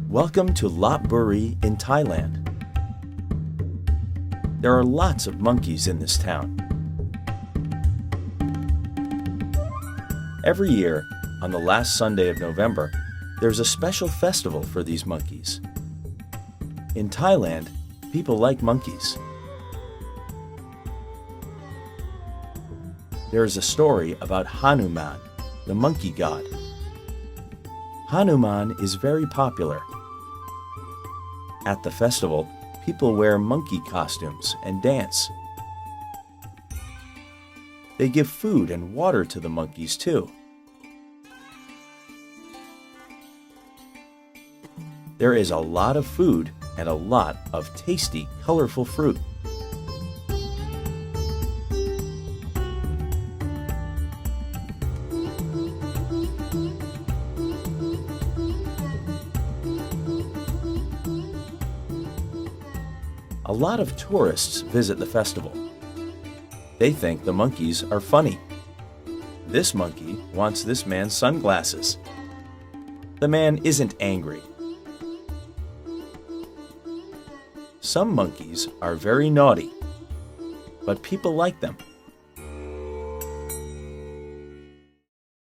Welcome to Lopburi in Thailand. There are lots of monkeys in this town. Every year, on the last Sunday of November, there's a special festival for these monkeys. In Thailand, people like monkeys. There is a story about Hanuman, the monkey god. Hanuman is very popular. At the festival, people wear monkey costumes and dance. They give food and water to the monkeys too. There is a lot of food and a lot of tasty, colorful fruit. A lot of tourists visit the festival. They think the monkeys are funny. This monkey wants this man's sunglasses. The man isn't angry. Some monkeys are very naughty, but people like them.